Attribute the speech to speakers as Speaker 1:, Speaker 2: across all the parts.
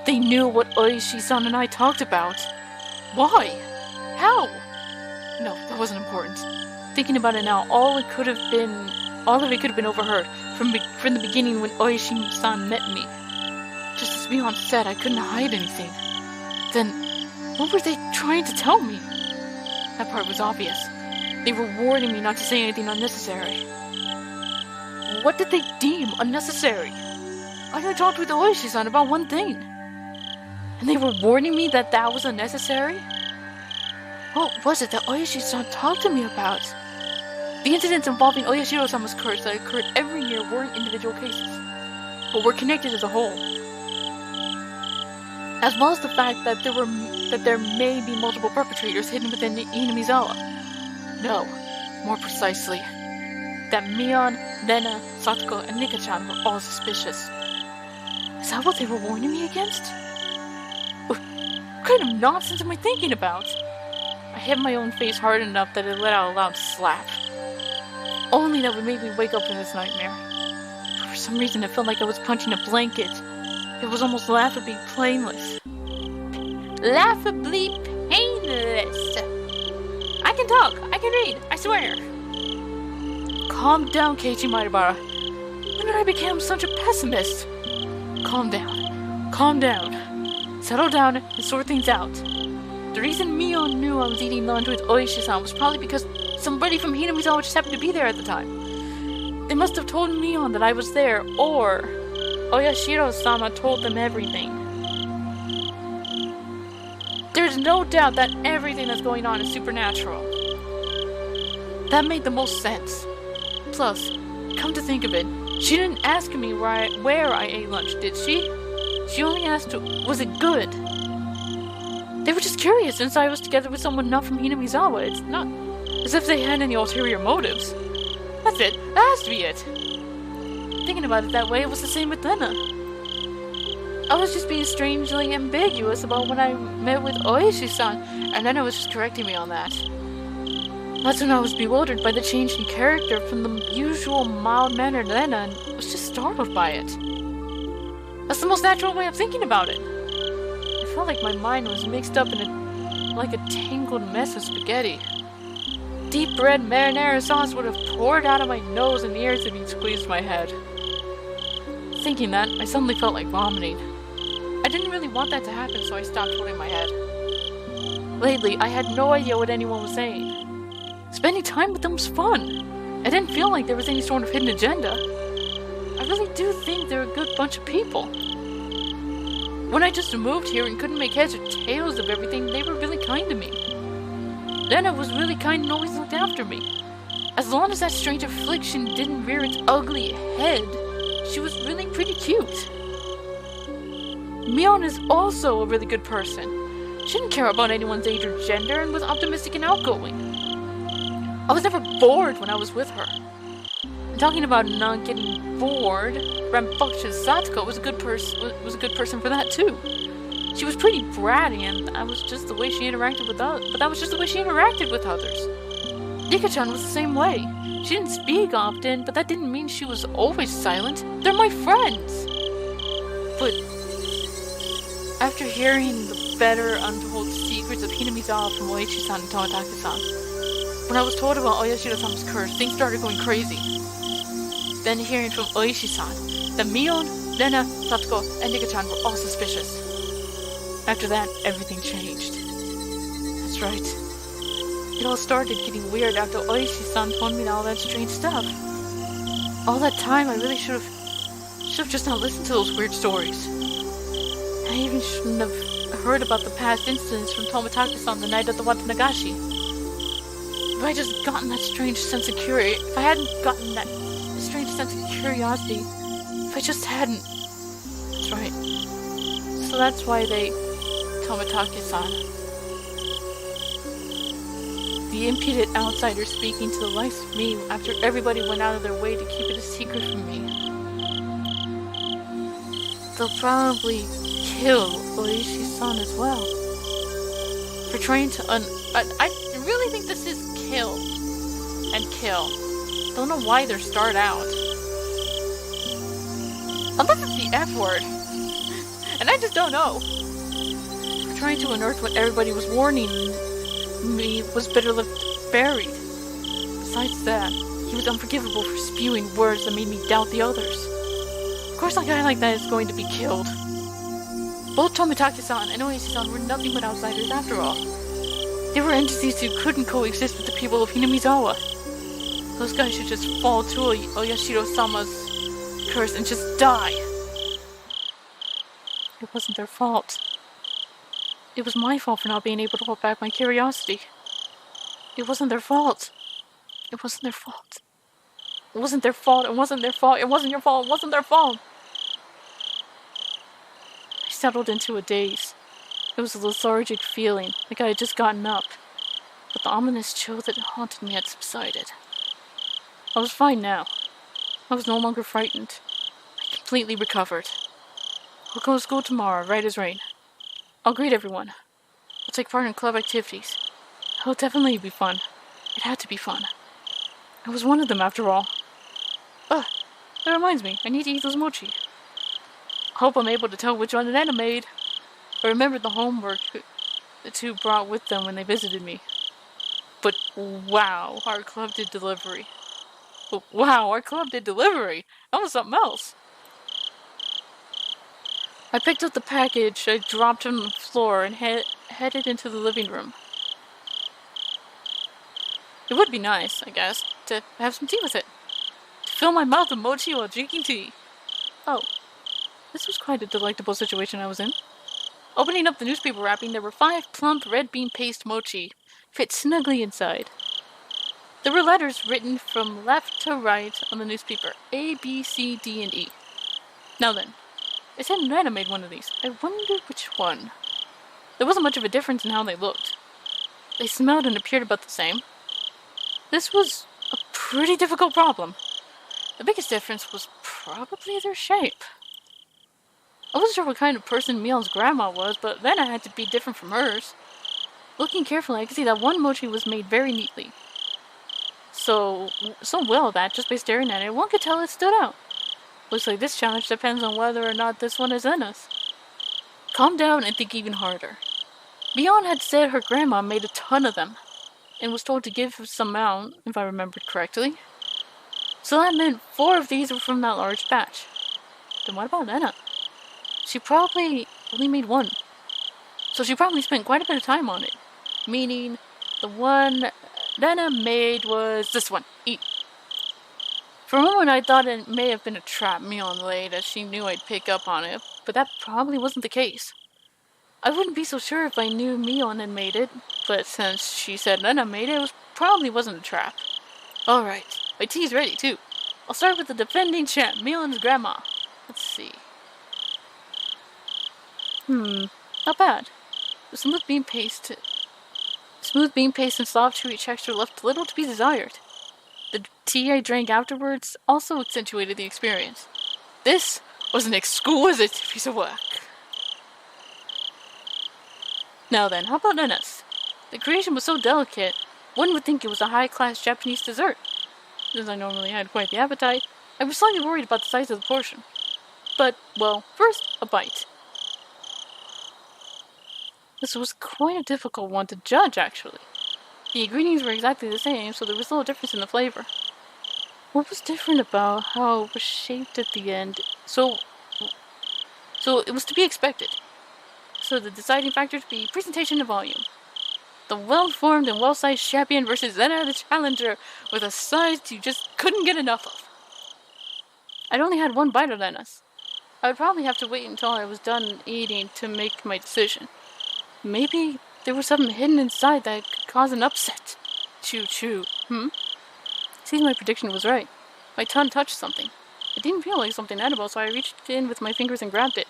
Speaker 1: They knew what Oishi-san and I talked about. Why? How? No, that wasn't important. Thinking about it now, all of it could have been overheard from the beginning when Oishi-san met me. Just as Mion said, I couldn't hide anything. Then, what were they trying to tell me? That part was obvious. They were warning me not to say anything unnecessary. What did they deem unnecessary? I only talked with Oishi-san about one thing. And they were warning me that was unnecessary? What was it that Oishi-san talked to me about? The incidents involving Oyashiro-sama's curse that occurred every year weren't individual cases, but were connected as a whole. As well as the fact that there may be multiple perpetrators hidden within Hinamizawa. No, more precisely, that Mion, Rena, Satoko, and Nika-chan were all suspicious. Is that what they were warning me against? What kind of nonsense am I thinking about? I hit my own face hard enough that it let out a loud slap. Only that would make me wake up from this nightmare. For some reason, it felt like I was punching a blanket. It was almost laughably painless. Laughably painless! I can talk! I can read! I swear! Calm down, Keiichi Maedabara. When did I become such a pessimist? Calm down. Calm down. Settle down and sort things out. The reason Mion knew I was eating lunch with Oishi-san was probably because somebody from Hinamizawa just happened to be there at the time. They must have told Mion that I was there, or Oyashiro-sama told them everything. There's no doubt that everything that's going on is supernatural. That made the most sense. Plus, come to think of it, she didn't ask me where I ate lunch, did she? She only asked, was it good? They were just curious since I was together with someone not from Hinamizawa. It's not as if they had any ulterior motives. That's it. That has to be it. Thinking about it that way, it was the same with Lena. I was just being strangely ambiguous about when I met with Oishi-san, and Lena was just correcting me on that. That's when I was bewildered by the change in character from the usual mild-mannered Lena and was just startled by it. That's the most natural way of thinking about it. I felt like my mind was mixed up in like a tangled mess of spaghetti. Deep red marinara sauce would have poured out of my nose and ears if he'd squeezed my head. Thinking that, I suddenly felt like vomiting. I didn't really want that to happen, so I stopped holding my head. Lately, I had no idea what anyone was saying. Spending time with them was fun. I didn't feel like there was any sort of hidden agenda. I really do think they're a good bunch of people. When I just moved here and couldn't make heads or tails of everything, they were really kind to me. Lena was really kind and always looked after me. As long as that strange affliction didn't rear its ugly head, she was really pretty cute. Mion is also a really good person. She didn't care about anyone's age or gender and was optimistic and outgoing. I was never bored when I was with her. And talking about not getting bored, rambunctious Satoko was a good person for that too. She was pretty bratty, and that was just the way she interacted with others. Nika-chan was the same way. She didn't speak often, but that didn't mean she was always silent. They're my friends. But after hearing the better untold secrets of Hinamizawa from Oichi-san and Tomatake-san, when I was told about Oyashiro-sama's curse, things started going crazy. Then hearing from Oishi-san that Mion, Rena, Satoko, and Nika-chan were all suspicious. After that, everything changed. That's right. It all started getting weird after Oishi-san told me all that strange stuff. All that time, I really should have just not listened to those weird stories. I even shouldn't have heard about the past incidents from Tomatake-san the night of the Watanagashi. If I just gotten that strange sense of curiosity, if I hadn't gotten that strange sense of curiosity, if I just hadn't... That's right. So that's why Tomatake-san. The impudent outsider speaking to the likes of me after everybody went out of their way to keep it a secret from me. They'll probably kill Oishi-san as well. For trying to I really think this is kill and kill. Don't know why they're starred out. Unless it's the F word. And I just don't know. For trying to unearth what everybody was warning me was better left buried. Besides that, he was unforgivable for spewing words that made me doubt the others. Of course, a guy like that is going to be killed. Both Tomitaki-san and Oishi-san were nothing but outsiders after all. They were entities who couldn't coexist with the people of Hinamizawa. Those guys should just fall to Oyashiro-sama's curse and just die. It wasn't their fault. It was my fault for not being able to hold back my curiosity. It wasn't their fault. It wasn't their fault. It wasn't their fault. It wasn't their fault. It wasn't your fault. It wasn't their fault. I settled into a daze. It was a lethargic feeling, like I had just gotten up. But the ominous chill that haunted me had subsided. I was fine now. I was no longer frightened. I completely recovered. I'll go to school tomorrow, right as rain. I'll greet everyone. I'll take part in club activities. It'll definitely be fun. It had to be fun. I was one of them after all. That reminds me, I need to eat those mochi. I hope I'm able to tell which one Nana made. I remembered the homework the two brought with them when they visited me. But wow, our club did delivery. Wow, our club did delivery. That was something else. I picked up the package, I dropped it on the floor, and headed into the living room. It would be nice, I guess, to have some tea with it. To fill my mouth with mochi while drinking tea. Oh, this was quite a delectable situation I was in. Opening up the newspaper wrapping, there were 5 plump red bean paste mochi, fit snugly inside. There were letters written from left to right on the newspaper, A, B, C, D, and E. Now then, it said Nana made one of these. I wonder which one. There wasn't much of a difference in how they looked. They smelled and appeared about the same. This was a pretty difficult problem. The biggest difference was probably their shape. I wasn't sure what kind of person Mion's grandma was, but then I had to be different from hers. Looking carefully, I could see that one mochi was made very neatly. So well that, just by staring at it, one could tell it stood out. Looks like this challenge depends on whether or not this one is in us. Calm down and think even harder. Mion had said her grandma made a ton of them, and was told to give some out, if I remembered correctly. So that meant 4 of these were from that large batch. Then what about Nana? She probably only made 1. So she probably spent quite a bit of time on it. Meaning, the one Nana made was this one. Eat. For a moment I thought it may have been a trap Mion laid, as she knew I'd pick up on it, but that probably wasn't the case. I wouldn't be so sure if I knew Mion had made it, but since she said Nana made it, probably wasn't a trap. Alright, my tea's ready too. I'll start with the defending champ, Mion's grandma. Let's see. Not bad. The smooth bean paste and soft chewy texture left little to be desired. The tea I drank afterwards also accentuated the experience. This was an exquisite piece of work. Now then, how about Nana's? The creation was so delicate, one would think it was a high-class Japanese dessert. Since I normally had quite the appetite, I was slightly worried about the size of the portion. But, well, first, a bite. This was quite a difficult one to judge, actually. The ingredients were exactly the same, so there was little difference in the flavor. What was different about how it was shaped at the end? So it was to be expected. So the deciding factor to be presentation and volume. The well-formed and well-sized champion versus Zena the challenger with a size you just couldn't get enough of. I'd only had 1 bite of Zena's. I would probably have to wait until I was done eating to make my decision. Maybe there was something hidden inside that could cause an upset. Choo-choo. Seems my prediction was right. My tongue touched something. It didn't feel like something edible, so I reached in with my fingers and grabbed it.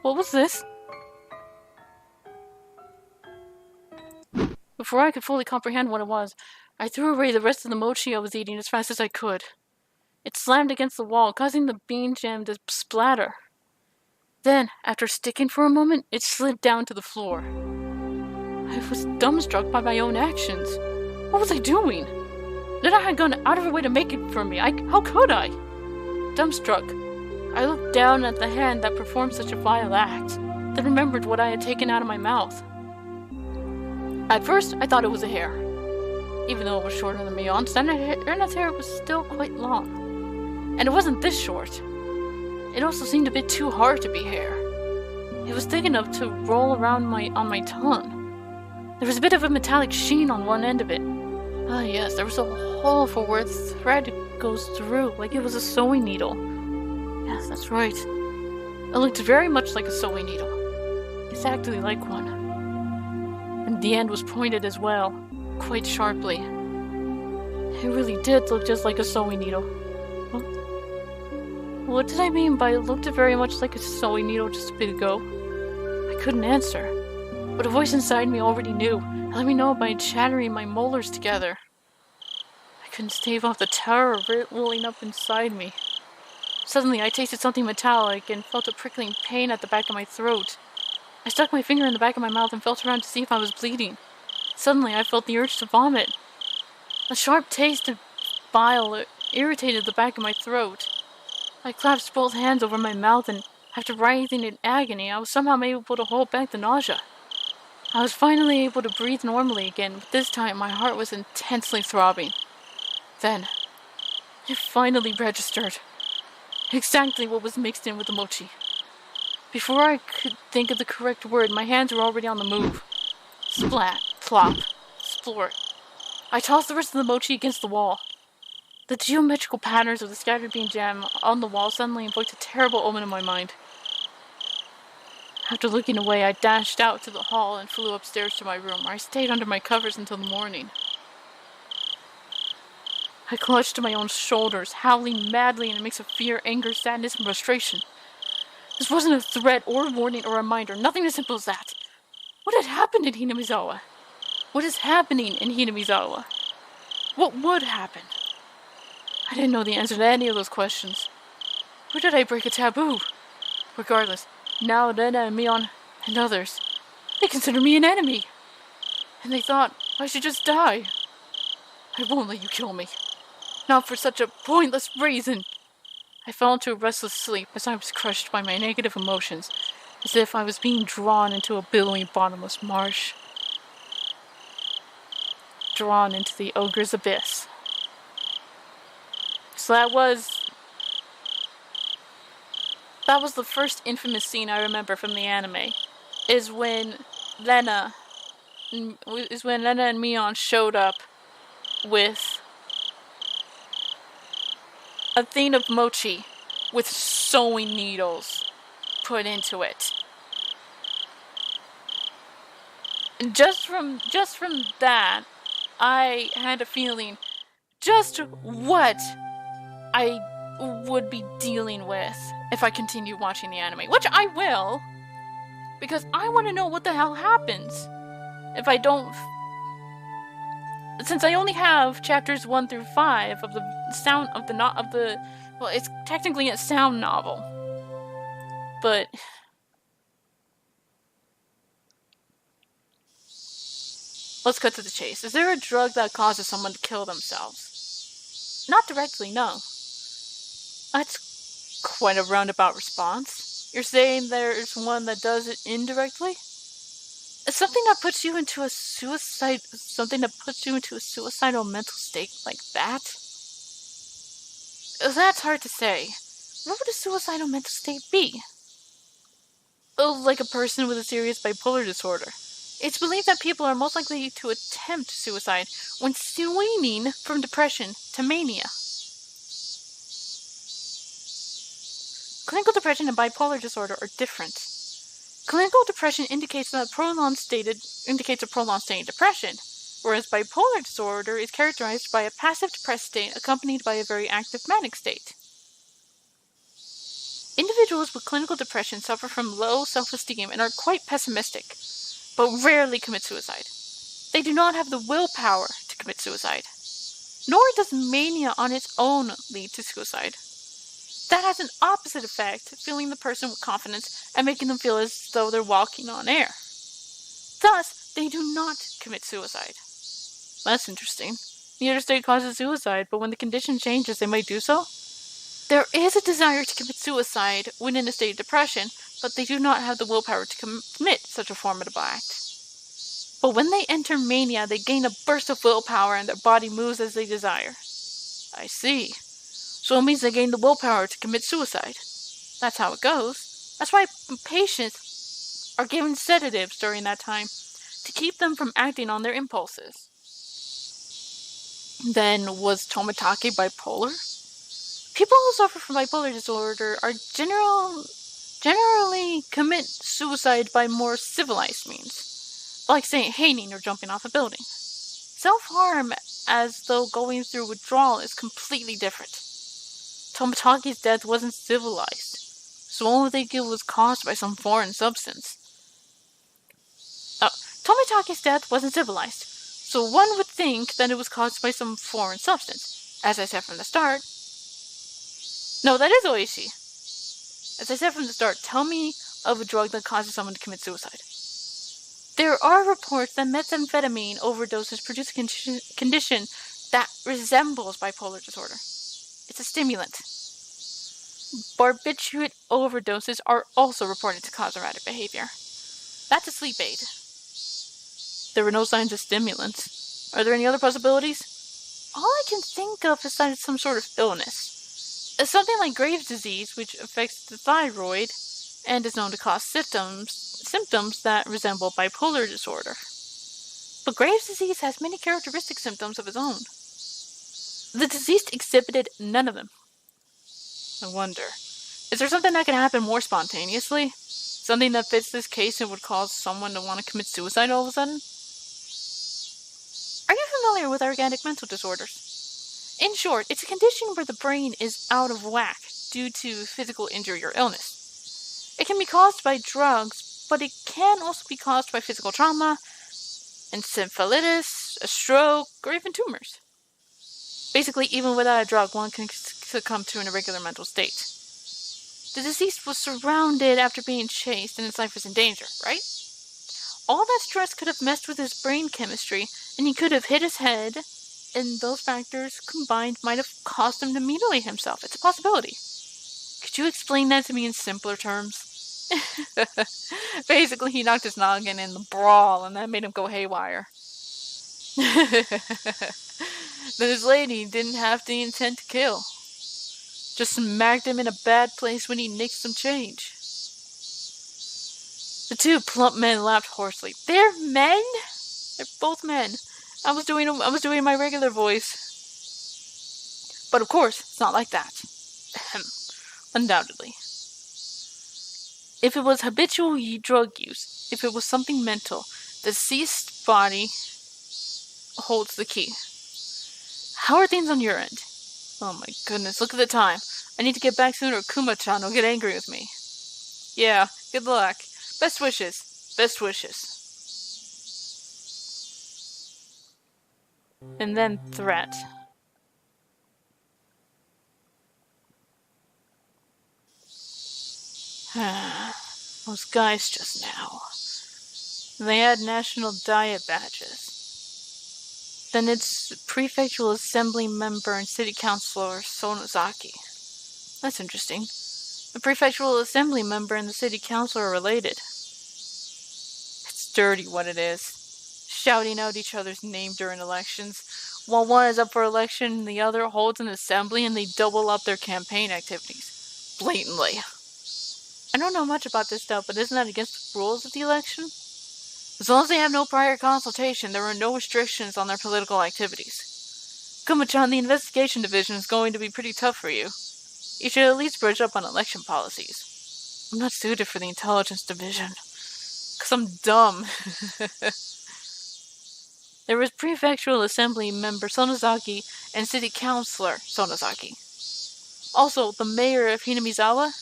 Speaker 1: What was this? Before I could fully comprehend what it was, I threw away the rest of the mochi I was eating as fast as I could. It slammed against the wall, causing the bean jam to splatter. Then, after sticking for a moment, it slid down to the floor. I was dumbstruck by my own actions. What was I doing? Lena had gone out of her way to make it for me. How could I? Dumbstruck, I looked down at the hand that performed such a vile act, then remembered what I had taken out of my mouth. At first, I thought it was a hair. Even though it was shorter than Mion's, Lena's hair was still quite long. And it wasn't this short. It also seemed a bit too hard to be hair. It was thick enough to roll around on my tongue. There was a bit of a metallic sheen on one end of it. Ah yes, there was a hole for where the thread goes through, like it was a sewing needle. Yes, that's right. It looked very much like a sewing needle. Exactly like one. And the end was pointed as well, quite sharply. It really did look just like a sewing needle. Huh? What did I mean by it looked very much like a sewing needle just a bit ago? I couldn't answer, but a voice inside me already knew. It let me know by chattering my molars together. I couldn't stave off the terror of it welling up inside me. Suddenly, I tasted something metallic and felt a prickling pain at the back of my throat. I stuck my finger in the back of my mouth and felt around to see if I was bleeding. Suddenly, I felt the urge to vomit. A sharp taste of bile irritated the back of my throat. I clasped both hands over my mouth and, after writhing in agony, I was somehow able to hold back the nausea. I was finally able to breathe normally again, but this time my heart was intensely throbbing. Then, it finally registered. Exactly what was mixed in with the mochi. Before I could think of the correct word, my hands were already on the move. Splat, plop, splort. I tossed the rest of the mochi against the wall. The geometrical patterns of the scattered bean jam on the wall suddenly invoked a terrible omen in my mind. After looking away, I dashed out to the hall and flew upstairs to my room, where I stayed under my covers until the morning. I clutched to my own shoulders, howling madly in a mix of fear, anger, sadness, and frustration. This wasn't a threat or warning or reminder, nothing as simple as that. What had happened in Hinamizawa? What is happening in Hinamizawa? What would happen? I didn't know the answer to any of those questions. Where did I break a taboo? Regardless, now Lena and Mion and others, they consider me an enemy. And they thought I should just die. I won't let you kill me. Not for such a pointless reason. I fell into a restless sleep as I was crushed by my negative emotions, as if I was being drawn into a billowing bottomless marsh. Drawn into the ogre's abyss. So that was the first infamous scene I remember from the anime. Is when Lena and Mion showed up with a thing of mochi with sewing needles put into it. And just from that, I had a feeling just what I would be dealing with if I continue watching the anime, which I will, because I want to know what the hell happens if I don't. Since I only have chapters 1 through 5 of the well, it's technically a sound novel, but let's cut to the chase. Is there a drug that causes someone to kill themselves? Not directly, no. That's quite a roundabout response. You're saying there's one that does it indirectly? Something that puts you into a suicidal mental state like that? That's hard to say. What would a suicidal mental state be? Oh, like a person with a serious bipolar disorder. It's believed that people are most likely to attempt suicide when swinging from depression to mania. Clinical depression and bipolar disorder are different. Clinical depression indicates a prolonged state of depression, whereas bipolar disorder is characterized by a passive depressed state accompanied by a very active manic state. Individuals with clinical depression suffer from low self-esteem and are quite pessimistic, but rarely commit suicide. They do not have the willpower to commit suicide, nor does mania on its own lead to suicide. That has an opposite effect, filling the person with confidence and making them feel as though they're walking on air. Thus, they do not commit suicide. That's interesting. The other state causes suicide, but when the condition changes, they might do so. There is a desire to commit suicide when in a state of depression, but they do not have the willpower to commit such a formidable act. But when they enter mania, they gain a burst of willpower and their body moves as they desire. I see. So it means they gain the willpower to commit suicide. That's how it goes. That's why patients are given sedatives during that time, to keep them from acting on their impulses. Then, was Tomitake bipolar? People who suffer from bipolar disorder are generally commit suicide by more civilized means, like saying hating or jumping off a building. Self-harm, as though going through withdrawal, is completely different. Tomitake's death wasn't civilized, so one would think it was caused by some foreign substance. Tomitake's death wasn't civilized, so one would think that it was caused by some foreign substance. As I said from the start... No, that is Oishi. As I said from the start, tell me of a drug that causes someone to commit suicide. There are reports that methamphetamine overdoses produce a condition that resembles bipolar disorder. It's a stimulant. Barbiturate overdoses are also reported to cause erratic behavior. That's a sleep aid. There were no signs of stimulants. Are there any other possibilities? All I can think of is that it's some sort of illness. It's something like Graves' disease, which affects the thyroid and is known to cause symptoms that resemble bipolar disorder. But Graves' disease has many characteristic symptoms of its own. The deceased exhibited none of them. I wonder, is there something that can happen more spontaneously? Something that fits this case and would cause someone to want to commit suicide all of a sudden? Are you familiar with organic mental disorders? In short, it's a condition where the brain is out of whack due to physical injury or illness. It can be caused by drugs, but it can also be caused by physical trauma, encephalitis, a stroke, or even tumors. Basically, even without a drug, one can succumb to an irregular mental state. The deceased was surrounded after being chased and his life was in danger, right? All that stress could have messed with his brain chemistry, and he could have hit his head, and those factors combined might have caused him to mutilate himself. It's a possibility. Could you explain that to me in simpler terms? Basically, he knocked his noggin in the brawl, and that made him go haywire. Then his lady didn't have the intent to kill. Just smacked him in a bad place when he nicked some change. The two plump men laughed hoarsely. They're men? They're both men. I was doing my regular voice. But of course, it's not like that. Undoubtedly. If it was habitual drug use, if it was something mental, the deceased body holds the key. How are things on your end? Oh my goodness, look at the time. I need to get back soon or Kuma-chan will get angry with me. Yeah, good luck. Best wishes. Best wishes. And then threat. Those guys just now. They had national diet badges. Then it's prefectural assembly member and city councilor Sonozaki. That's interesting. The prefectural assembly member and the city councilor are related. It's dirty what it is. Shouting out each other's name during elections. While one is up for election and the other holds an assembly and they double up their campaign activities. Blatantly. I don't know much about this stuff, but isn't that against the rules of the election? As long as they have no prior consultation, there are no restrictions on their political activities. Kuma-chan, the investigation division is going to be pretty tough for you. You should at least brush up on election policies. I'm not suited for the intelligence division. 'Cause I'm dumb. There was prefectural assembly member Sonozaki and city councilor Sonozaki. Also, the mayor of Hinamizawa,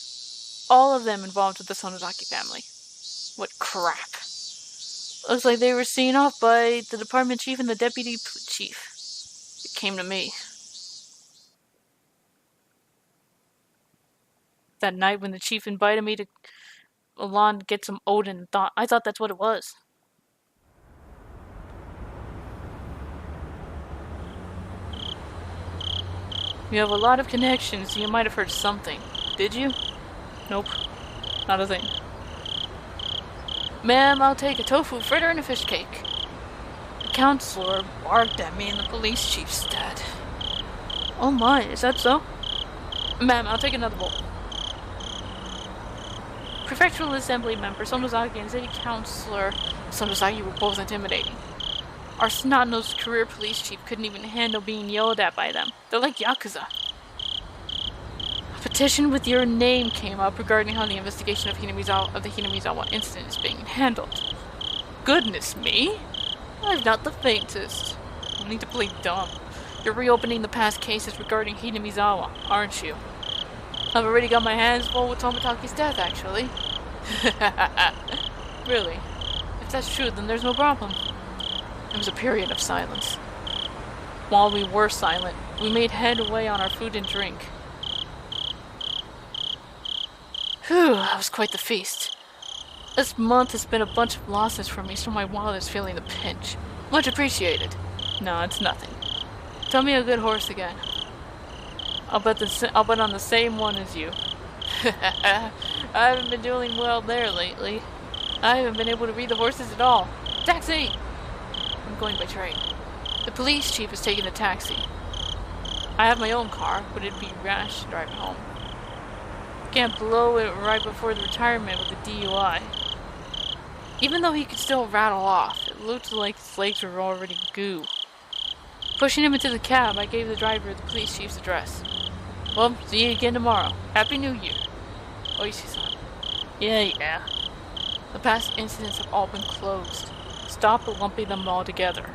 Speaker 1: all of them involved with the Sonozaki family. What crap. Looks like they were seen off by the department chief and the deputy chief. It came to me. That night when the chief invited me to Milan to get some Odin, I thought that's what it was. You have a lot of connections, so you might have heard something. Did you? Nope. Not a thing. Ma'am, I'll take a tofu fritter and a fish cake. The counselor barked at me in the police chief's stead. Oh my, is that so? Ma'am, I'll take another bowl. Prefectural Assembly member Sonozaki and City Councilor Sonozaki were both intimidating. Our snot-nosed career police chief couldn't even handle being yelled at by them. They're like Yakuza. A petition with your name came up regarding how the investigation of the Hinamizawa incident is being handled. Goodness me! I've not the faintest. I need to play dumb. You're reopening the past cases regarding Hinamizawa, aren't you? I've already got my hands full with Tomataki's death, actually. Really? If that's true, then there's no problem. There was a period of silence. While we were silent, we made headway on our food and drink. Whew, that was quite the feast. This month has been a bunch of losses for me, so my wallet is feeling the pinch. Much appreciated. No, it's nothing. Tell me a good horse again. I'll bet on the same one as you. I haven't been doing well there lately. I haven't been able to read the horses at all. Taxi! I'm going by train. The police chief is taking a taxi. I have my own car, but it'd be rash to drive home. Can't blow it right before the retirement with the DUI. Even though he could still rattle off, it looked like his legs were already goo. Pushing him into the cab, I gave the driver the police chief's address. Well, see you again tomorrow. Happy New Year. Oishi-san. Yeah. The past incidents have all been closed. Stop lumping them all together.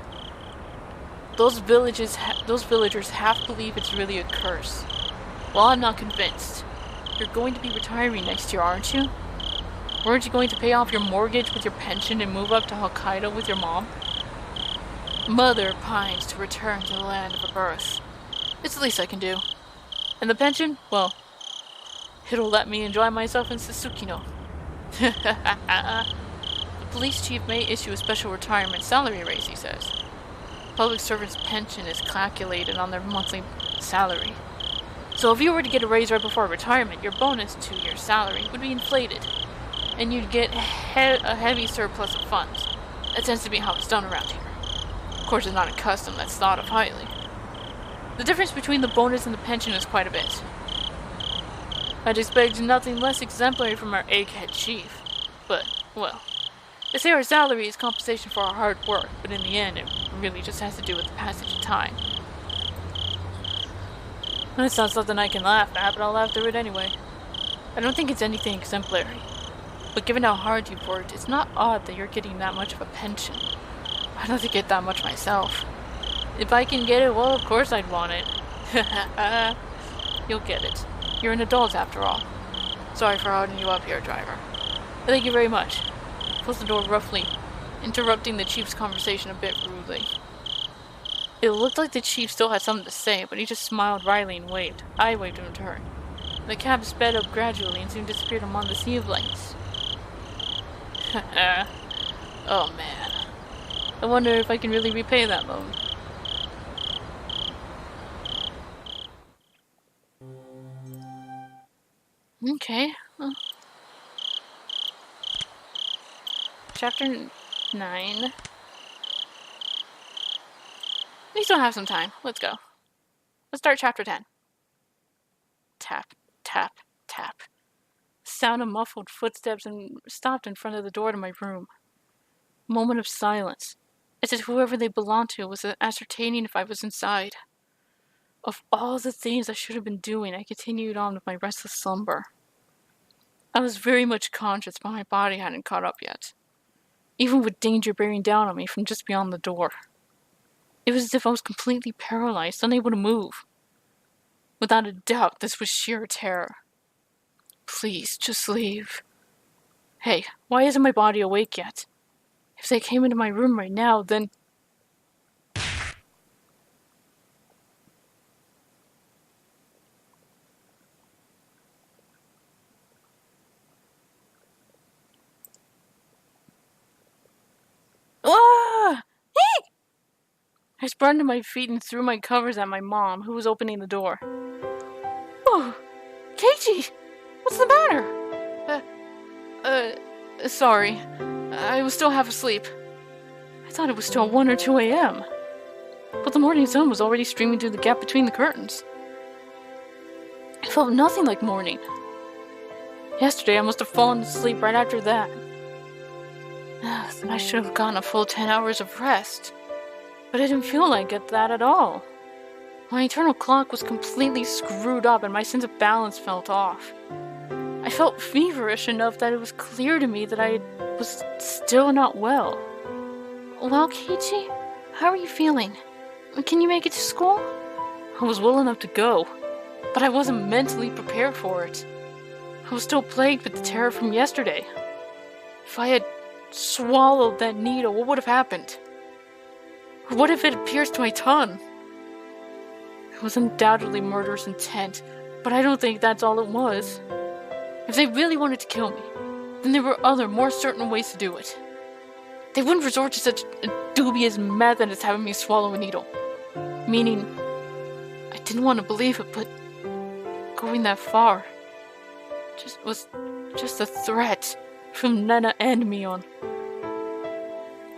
Speaker 1: Those villagers half believe it's really a curse. Well, I'm not convinced. You're going to be retiring next year, aren't you? Weren't you going to pay off your mortgage with your pension and move up to Hokkaido with your mom? Mother pines to return to the land of her birth. It's the least I can do. And the pension? Well, it'll let me enjoy myself in Susukino. The police chief may issue a special retirement salary raise, he says. Public servants' pension is calculated on their monthly salary. So if you were to get a raise right before retirement, your bonus to your salary would be inflated. And you'd get a heavy surplus of funds. That tends to be how it's done around here. Of course, it's not a custom that's thought of highly. The difference between the bonus and the pension is quite a bit. I'd expect nothing less exemplary from our egghead chief. But, well, they say our salary is compensation for our hard work, but in the end, it really just has to do with the passage of time. It's not something I can laugh at, but I'll laugh through it anyway. I don't think it's anything exemplary. But given how hard you've worked, it's not odd that you're getting that much of a pension. I don't think I get that much myself. If I can get it, well, of course I'd want it. You'll get it. You're an adult after all. Sorry for holding you up here, driver. Thank you very much. Closed the door roughly, interrupting the chief's conversation a bit rudely. It looked like the chief still had something to say, but he just smiled wryly and waved. I waved in return. The cab sped up gradually and soon disappeared among the sea of lights. Oh man. I wonder if I can really repay that loan. Okay. Well. Chapter 9. We still have some time. Let's go. Let's start chapter 10. Tap, tap, tap. Sound of muffled footsteps and stopped in front of the door to my room. Moment of silence, as if whoever they belonged to was ascertaining if I was inside. Of all the things I should have been doing, I continued on with my restless slumber. I was very much conscious, but my body hadn't caught up yet, even with danger bearing down on me from just beyond the door. It was as if I was completely paralyzed, unable to move. Without a doubt, this was sheer terror. Please, just leave. Hey, why isn't my body awake yet? If they came into my room right now, then... Ah! I sprung to my feet and threw my covers at my mom, who was opening the door. Keiichi! What's the matter? Sorry. I was still half asleep. I thought it was still 1 or 2 a.m. But the morning sun was already streaming through the gap between the curtains. It felt nothing like morning. Yesterday I must have fallen asleep right after that. Then I should have gotten a full 10 hours of rest. But I didn't feel like that at all. My internal clock was completely screwed up and my sense of balance felt off. I felt feverish enough that it was clear to me that I was still not well. Well, Keiichi, how are you feeling? Can you make it to school? I was well enough to go, but I wasn't mentally prepared for it. I was still plagued with the terror from yesterday. If I had swallowed that needle, what would have happened? Or what if it pierced my tongue? It was undoubtedly murderous intent, but I don't think that's all it was. If they really wanted to kill me, then there were other, more certain ways to do it. They wouldn't resort to such a dubious method as having me swallow a needle. Meaning, I didn't want to believe it, but going that far was just a threat from Nena and Mion.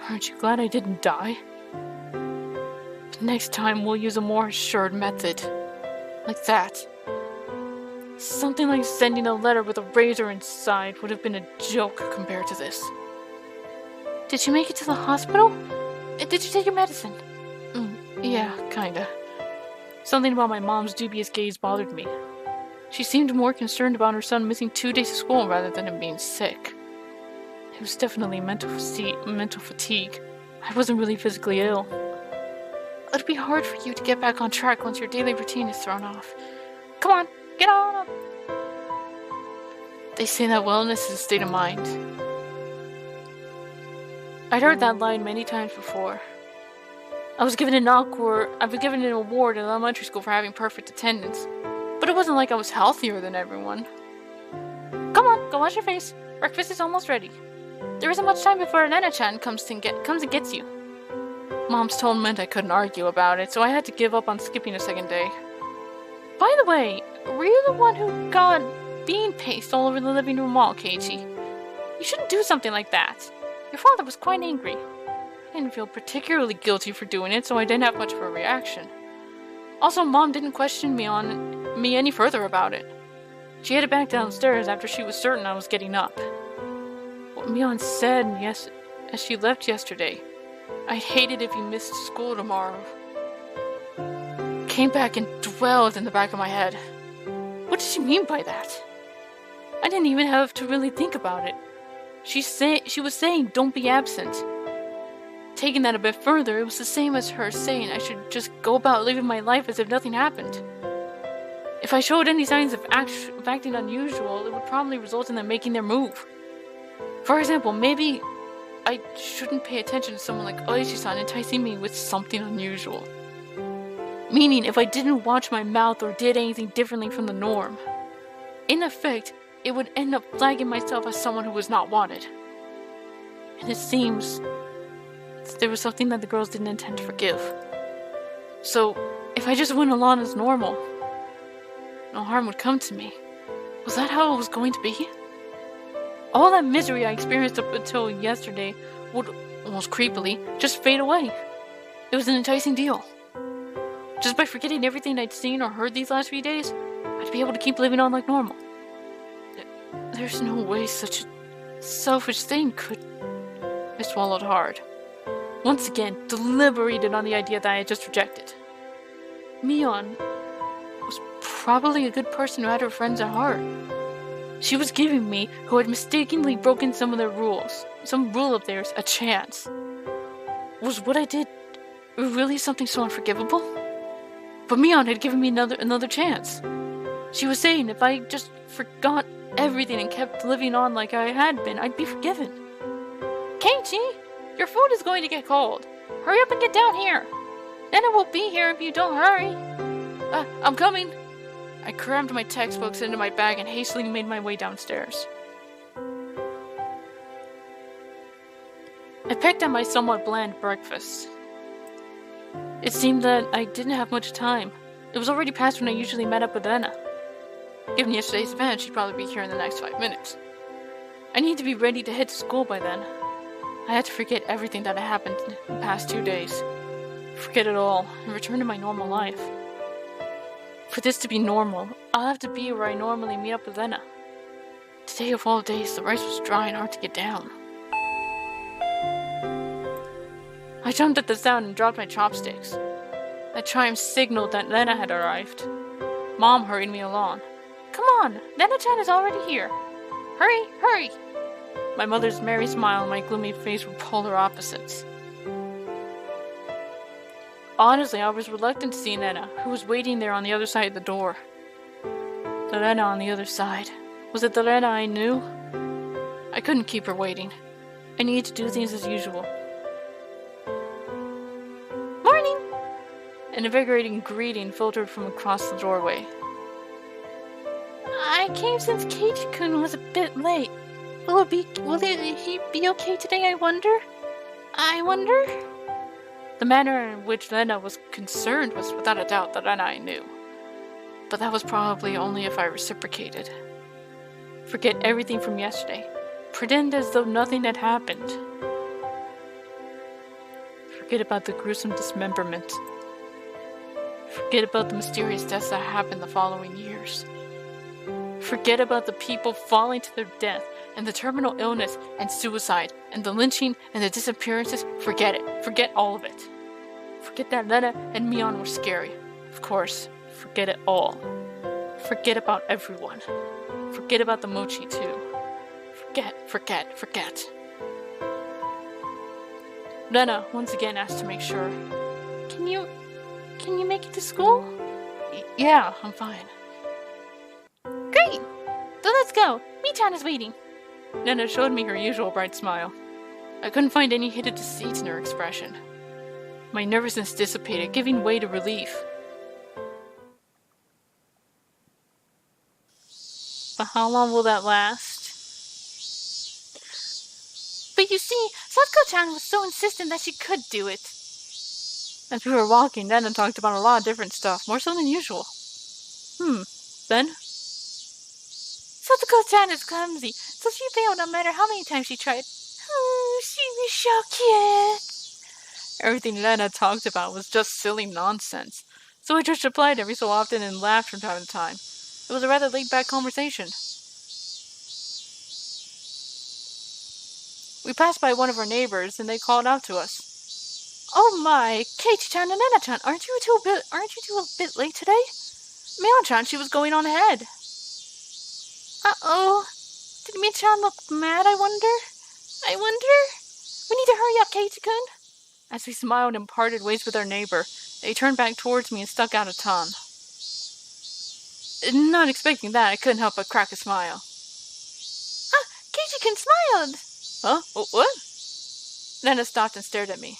Speaker 1: Aren't you glad I didn't die? But next time we'll use a more assured method. Like that. Something like sending a letter with a razor inside would have been a joke compared to this. Did you make it to the hospital? Did you take your medicine? Yeah, kinda. Something about my mom's dubious gaze bothered me. She seemed more concerned about her son missing 2 days of school rather than him being sick. It was definitely mental fatigue. I wasn't really physically ill. It'd be hard for you to get back on track once your daily routine is thrown off. Come on, get on up! They say that wellness is a state of mind. I'd heard that line many times before. I've been given an award in elementary school for having perfect attendance. But it wasn't like I was healthier than everyone. Come on, go wash your face. Breakfast is almost ready. There isn't much time before Nana-chan comes and gets you. Mom's tone meant I couldn't argue about it, so I had to give up on skipping a second day. By the way, were you the one who got bean paste all over the living room wall, Keiichi? You shouldn't do something like that. Your father was quite angry. I didn't feel particularly guilty for doing it, so I didn't have much of a reaction. Also, Mom didn't question me any further about it. She headed back downstairs after she was certain I was getting up. What Mion said as she left yesterday, I'd hate it if you missed school tomorrow, came back and dwelled in the back of my head. What did she mean by that? I didn't even have to really think about it. She was saying, don't be absent. Taking that a bit further, it was the same as her saying I should just go about living my life as if nothing happened. If I showed any signs of acting unusual, it would probably result in them making their move. For example, maybe I shouldn't pay attention to someone like Oishi-san enticing me with something unusual. Meaning, if I didn't watch my mouth or did anything differently from the norm. In effect, it would end up flagging myself as someone who was not wanted. And it seems there was something that the girls didn't intend to forgive. So, if I just went along as normal, no harm would come to me. Was that how it was going to be? All that misery I experienced up until yesterday would, almost creepily, just fade away. It was an enticing deal. Just by forgetting everything I'd seen or heard these last few days, I'd be able to keep living on like normal. There's no way such a selfish thing could... I swallowed hard. Once again, deliberated on the idea that I had just rejected. Mion was probably a good person who had her friends at heart. She was giving me, who had mistakenly broken some of their rules, some rule of theirs, a chance. Was what I did really something so unforgivable? But Mion had given me another chance. She was saying if I just forgot everything and kept living on like I had been, I'd be forgiven. Keiichi, your food is going to get cold. Hurry up and get down here. Nana will be here if you don't hurry. I'm coming. I crammed my textbooks into my bag and hastily made my way downstairs. I picked at my somewhat bland breakfast. It seemed that I didn't have much time. It was already past when I usually met up with Anna. Given yesterday's event, she'd probably be here in the next 5 minutes. I need to be ready to head to school by then. I had to forget everything that had happened in the past 2 days. Forget it all and return to my normal life. For this to be normal, I'll have to be where I normally meet up with Lena. Today of all days, the rice was dry and hard to get down. I jumped at the sound and dropped my chopsticks. I triumph signaled that Lena had arrived. Mom hurried me along. Come on, Lena-chan is already here. Hurry, hurry! My mother's merry smile and my gloomy face were polar opposites. Honestly, I was reluctant to see Lena, who was waiting there on the other side of the door. The Lena on the other side. Was it the Lena I knew? I couldn't keep her waiting. I needed to do things as usual. Morning! An invigorating greeting filtered from across the doorway. I came since Keiji-kun was a bit late. Will he be okay today, I wonder? The manner in which Lena was concerned was without a doubt the Lena I knew. But that was probably only if I reciprocated. Forget everything from yesterday. Pretend as though nothing had happened. Forget about the gruesome dismemberment. Forget about the mysterious deaths that happened the following years. Forget about the people falling to their death, and the terminal illness and suicide, and the lynching and the disappearances. Forget it. Forget all of it. Forget that Lena and Mion were scary. Of course, forget it all. Forget about everyone. Forget about the mochi too. Forget. Lena once again asked to make sure. Can you make it to school? Yeah, I'm fine. Great! So let's go. Mi-chan is waiting. Lena showed me her usual bright smile. I couldn't find any hidden deceit in her expression. My nervousness dissipated, giving way to relief. But how long will that last? But you see, Satsuko-chan was so insistent that she could do it. As we were walking, Lena talked about a lot of different stuff, more so than usual. Then? Satsuko-chan is clumsy, so she failed no matter how many times she tried. Oh, she was so cute. Everything Lena talked about was just silly nonsense, so I just replied every so often and laughed from time to time. It was a rather laid-back conversation. We passed by one of our neighbors, and they called out to us. Oh my, Keiichi-chan and Lena-chan, aren't you two a bit late today? Mion-chan, she was going on ahead. Uh-oh. Did Mi-chan look mad, I wonder? We need to hurry up, Keiichi-kun. As we smiled and parted ways with our neighbor, they turned back towards me and stuck out a tongue. Not expecting that, I couldn't help but crack a smile. Ah, Keiichi-kun smiled! Huh? What? Lena stopped and stared at me.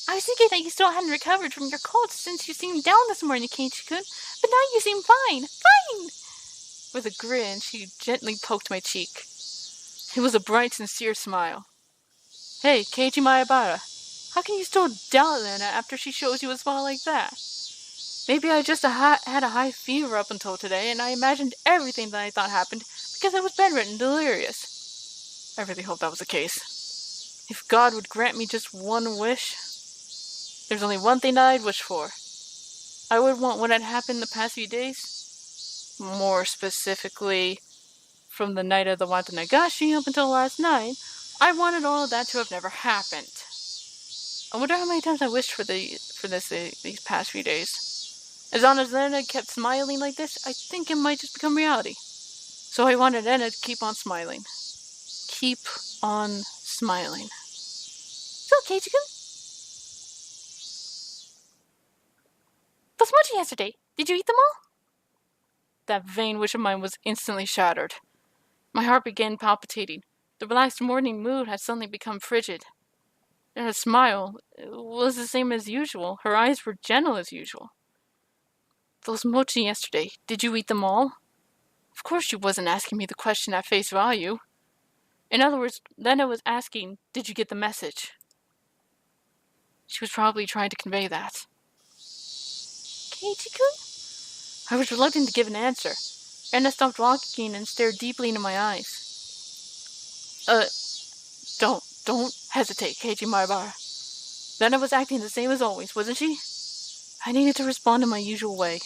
Speaker 1: I was thinking that you still hadn't recovered from your cold since you seemed down this morning, Keiichi-kun, but now you seem fine! Fine! With a grin, she gently poked my cheek. It was a bright, sincere smile. Hey, Keiji Maebara, how can you still doubt Lena after she shows you a smile like that? Maybe I just had a high fever up until today, and I imagined everything that I thought happened because I was bedridden and delirious. I really hope that was the case. If God would grant me just one wish, there's only one thing that I'd wish for. I would want what had happened the past few days. More specifically, from the night of the Watanagashi up until last night, I wanted all of that to have never happened. I wonder how many times I wished for these past few days. As long as Lena kept smiling like this, I think it might just become reality. So I wanted Lena to keep on smiling. Keep on smiling. So, Keiichi-kun? What's mochi yesterday? Did you eat them all? That vain wish of mine was instantly shattered. My heart began palpitating. The relaxed morning mood had suddenly become frigid. And her smile was the same as usual. Her eyes were gentle as usual. Those mochi yesterday, did you eat them all? Of course she wasn't asking me the question at face value. In other words, Lena was asking, did you get the message? She was probably trying to convey that. Keiichi-kun? I was reluctant to give an answer. Anna stopped walking and stared deeply into my eyes. Don't hesitate, Keiji Maibara. Lena was acting the same as always, wasn't she? I needed to respond in my usual way.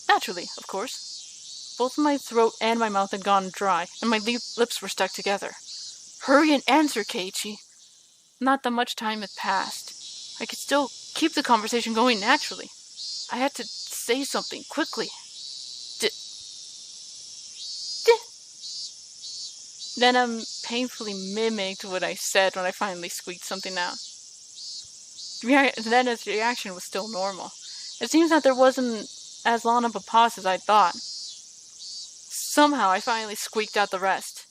Speaker 1: Naturally, of course. Both my throat and my mouth had gone dry, and my lips were stuck together. Hurry and answer, Keiichi. Not that much time had passed. I could still keep the conversation going naturally. I had to say something quickly. Then painfully mimicked what I said when I finally squeaked something out. Lena's reaction was still normal. It seems that there wasn't as long of a pause as I thought. Somehow I finally squeaked out the rest.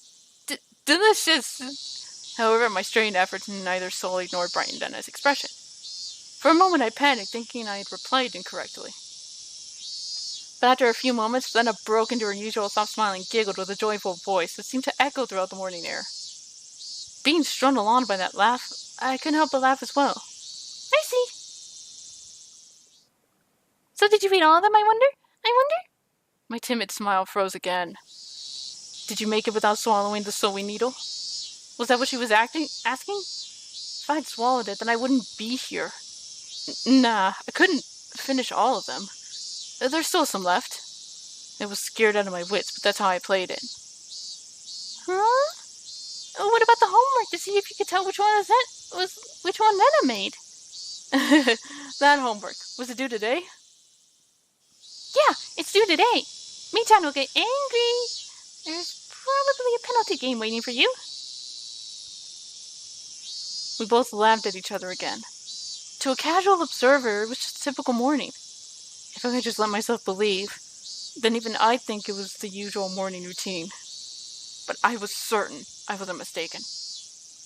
Speaker 1: Delicious! However, my strained efforts neither sullied nor brightened Lena's expression. For a moment I panicked, thinking I had replied incorrectly. But after a few moments, Lena broke into her usual soft-smiling giggle with a joyful voice that seemed to echo throughout the morning air. Being strung along by that laugh, I couldn't help but laugh as well. I see. So did you read all of them, I wonder? My timid smile froze again. Did you make it without swallowing the sewing needle? Was that what she was asking? If I'd swallowed it, then I wouldn't be here. Nah, I couldn't finish all of them. There's still some left. I was scared out of my wits, but that's how I played it. Huh? What about the homework to see if you could tell which one Lena made? That homework. Was it due today? Yeah, it's due today. Me-chan will get angry. There's probably a penalty game waiting for you. We both laughed at each other again. To a casual observer, it was just a typical morning. If I could just let myself believe, then even I'd think it was the usual morning routine. But I was certain I wasn't mistaken.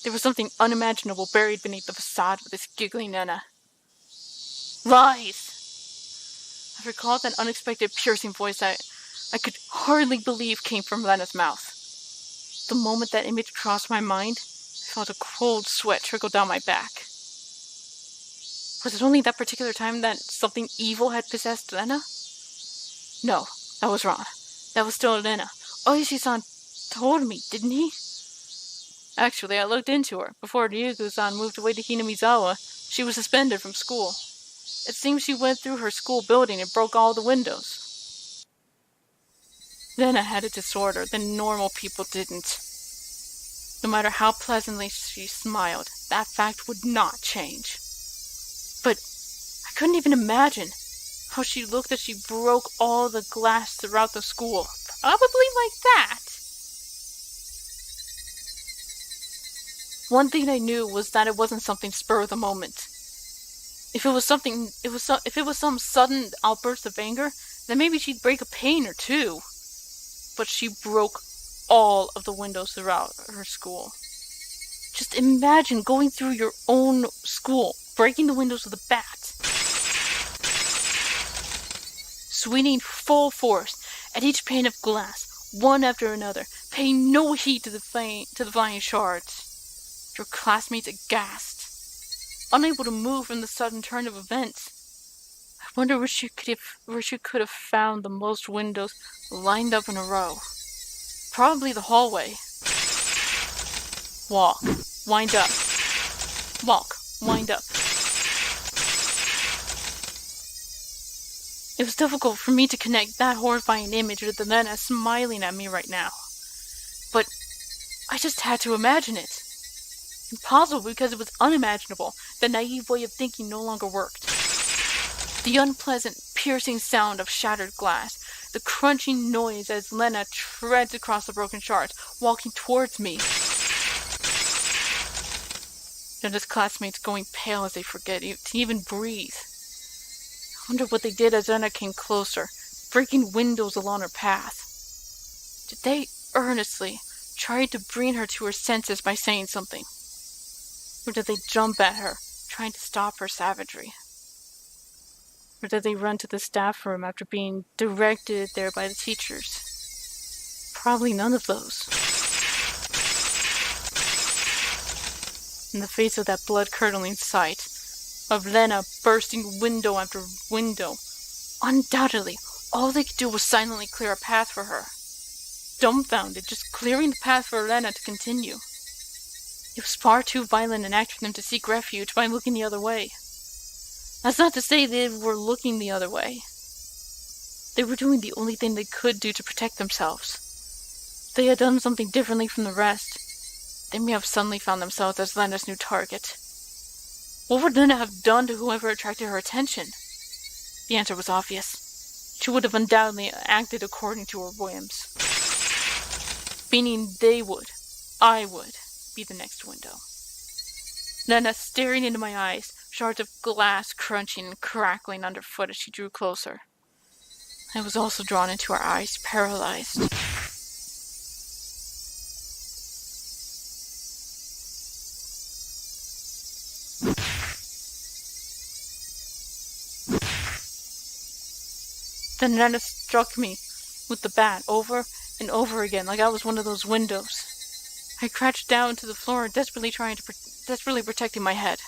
Speaker 1: There was something unimaginable buried beneath the facade of this giggling Nena. Lies! I recalled that unexpected piercing voice that I could hardly believe came from Lena's mouth. The moment that image crossed my mind, I felt a cold sweat trickle down my back. Was it only that particular time that something evil had possessed Lena? No, that was wrong. That was still Lena. Oishi-san told me, didn't he? Actually, I looked into her. Before Ryugu-san moved away to Hinamizawa, she was suspended from school. It seems she went through her school building and broke all the windows. Lena had a disorder that normal people didn't. No matter how pleasantly she smiled, that fact would not change. But I couldn't even imagine how she looked as she broke all the glass throughout the school. Probably like that. One thing I knew was that it wasn't something spur of the moment. If it was some sudden outburst of anger, then maybe she'd break a pane or two. But she broke all of the windows throughout her school. Just imagine going through your own school, breaking the windows with a bat, swinging full force at each pane of glass, one after another, paying no heed to the flying shards. Your classmates aghast, unable to move from the sudden turn of events. I wonder where she could have found the most windows lined up in a row. Probably the hallway. Walk, wind up. Walk, wind up. It was difficult for me to connect that horrifying image with the Lena smiling at me right now. But I just had to imagine it. Impossible because it was unimaginable. The naive way of thinking no longer worked. The unpleasant, piercing sound of shattered glass. The crunching noise as Lena treads across the broken shards, walking towards me. Lena's classmates going pale as they forget to even breathe. I wonder what they did as Lena came closer, breaking windows along her path. Did they earnestly try to bring her to her senses by saying something? Or did they jump at her, trying to stop her savagery? Or did they run to the staff room after being directed there by the teachers? Probably none of those. In the face of that blood-curdling sight, of Lena bursting window after window, undoubtedly, All they could do was silently clear a path for her. Dumbfounded, just clearing the path for Elena to continue. It was far too violent an act for them to seek refuge by looking the other way. That's not to say they were looking the other way. They were doing the only thing they could do to protect themselves. If they had done something differently from the rest, they may have suddenly found themselves as Lena's new target. What would Lena have done to whoever attracted her attention? The answer was obvious. She would have undoubtedly acted according to her whims. Meaning I would, be the next window. Lena staring into my eyes, shards of glass crunching and crackling underfoot as she drew closer. I was also drawn into her eyes, paralyzed. Then Lena struck me with the bat over and over again, like I was one of those windows. I crouched down to the floor, desperately protecting my head.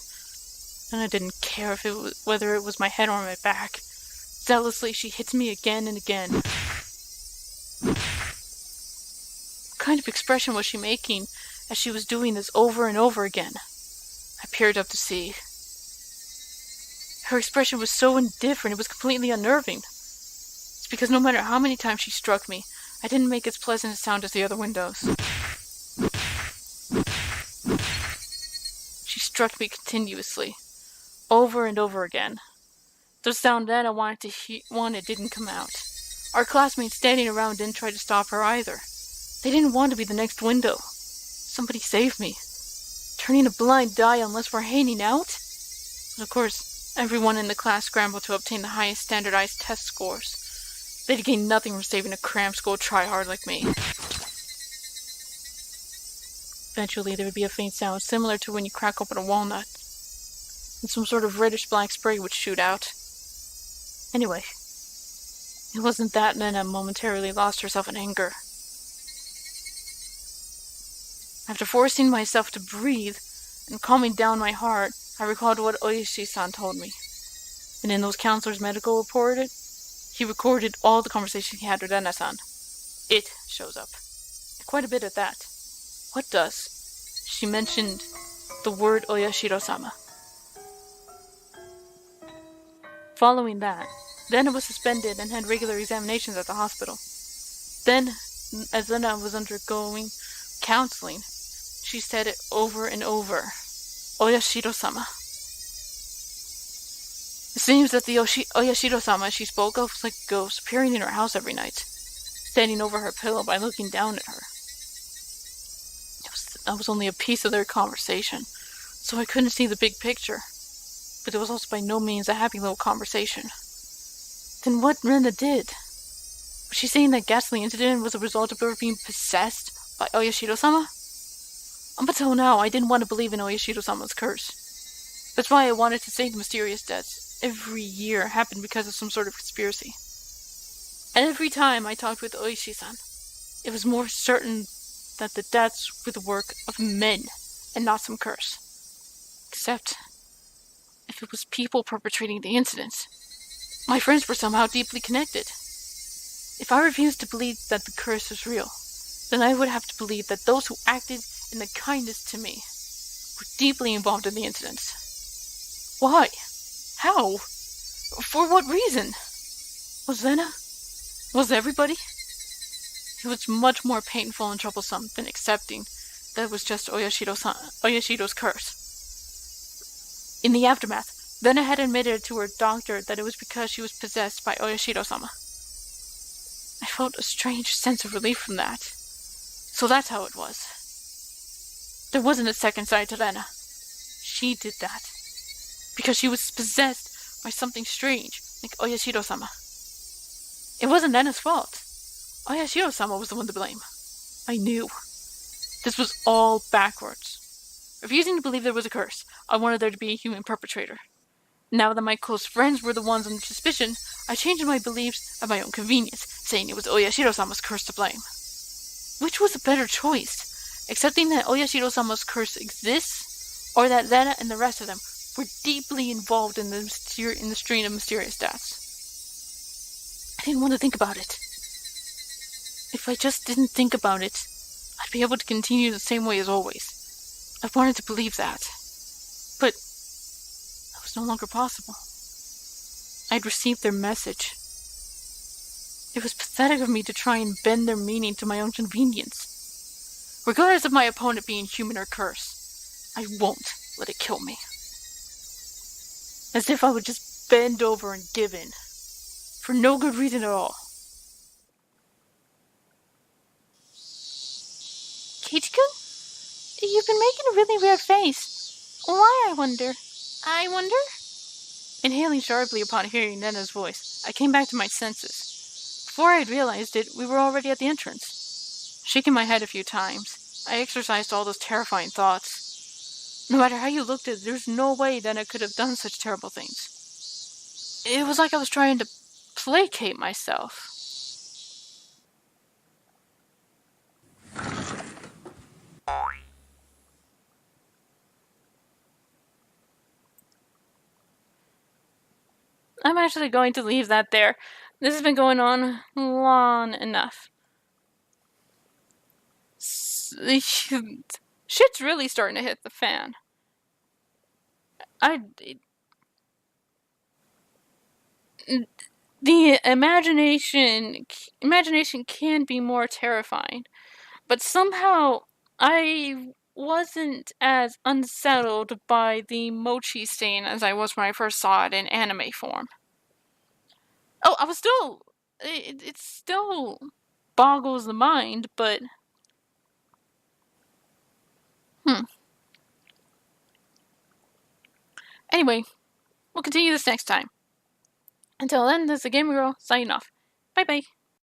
Speaker 1: And I didn't care whether it was my head or my back. Zealously, she hits me again and again. What kind of expression was she making as she was doing this over and over again? I peered up to see. Her expression was so indifferent, it was completely unnerving. It's because no matter how many times she struck me, I didn't make as pleasant a sound as the other windows. She struck me continuously, over and over again. The sound that I wanted didn't come out. Our classmates standing around didn't try to stop her either. They didn't want to be the next window. Somebody save me. Turning a blind eye unless we're hanging out? And of course, everyone in the class scrambled to obtain the highest standardized test scores. They'd gain nothing from saving a cram school tryhard like me. Eventually, there would be a faint sound similar to when you crack open a walnut, and some sort of reddish-black spray would shoot out. Anyway, it wasn't that Lena momentarily lost herself in anger. After forcing myself to breathe and calming down my heart, I recalled what Oishi-san told me. And in those counselor's medical report, he recorded all the conversations he had with Lena-san. It shows up. Quite a bit at that. What does? She mentioned the word Oyashiro-sama. Following that, Lena was suspended and had regular examinations at the hospital. Then, as Lena was undergoing counseling, she said it over and over. Oyashiro-sama. It seems that the Oyashiro-sama she spoke of was like a ghost appearing in her house every night, standing over her pillow by looking down at her. That was only a piece of their conversation, so I couldn't see the big picture. But it was also by no means a happy little conversation. Then what Lena did? Was she saying that ghastly incident was a result of her being possessed by Oyashiro-sama? Up until now, I didn't want to believe in Oyashiro-sama's curse. That's why I wanted to say the mysterious deaths every year happened because of some sort of conspiracy. And every time I talked with Oishi-san, it was more certain that the deaths were the work of men and not some curse. Except if it was people perpetrating the incidents. My friends were somehow deeply connected. If I refused to believe that the curse was real, then I would have to believe that those who acted in the kindest to me were deeply involved in the incidents. Why? How? For what reason? Was Lena? Was everybody? It was much more painful and troublesome than accepting that it was just Oyashiro's curse. In the aftermath, Lena had admitted to her doctor that it was because she was possessed by Oyashiro-sama. I felt a strange sense of relief from that. So that's how it was. There wasn't a second side to Lena. She did that. Because she was possessed by something strange, like Oyashiro-sama. It wasn't Lena's fault. Oyashiro-sama was the one to blame. I knew. This was all backwards. Refusing to believe there was a curse, I wanted there to be a human perpetrator. Now that my close friends were the ones under suspicion, I changed my beliefs at my own convenience, saying it was Oyashiro-sama's curse to blame. Which was a better choice? Accepting that Oyashiro-sama's curse exists, or that Lena and the rest of them were deeply involved in the string of mysterious deaths? I didn't want to think about it. If I just didn't think about it, I'd be able to continue the same way as always. I wanted to believe that. But that was no longer possible. I'd received their message. It was pathetic of me to try and bend their meaning to my own convenience. Regardless of my opponent being human or cursed, I won't let it kill me. As if I would just bend over and give in. For no good reason at all. Kichi-kun? You've been making a really weird face. Why, I wonder? I wonder? Inhaling sharply upon hearing Nena's voice, I came back to my senses. Before I had realized it, we were already at the entrance. Shaking my head a few times, I exorcised all those terrifying thoughts. No matter how you looked at it, there's no way Nena could have done such terrible things. It was like I was trying to placate myself. I'm actually going to leave that there. This has been going on long enough. Shit's really starting to hit the fan. The imagination can be more terrifying, but somehow I wasn't as unsettled by the mochi stain as I was when I first saw it in anime form. Oh, I was still... It still boggles the mind, but... Anyway, we'll continue this next time. Until then, this is the Gamer Girl, signing off. Bye-bye.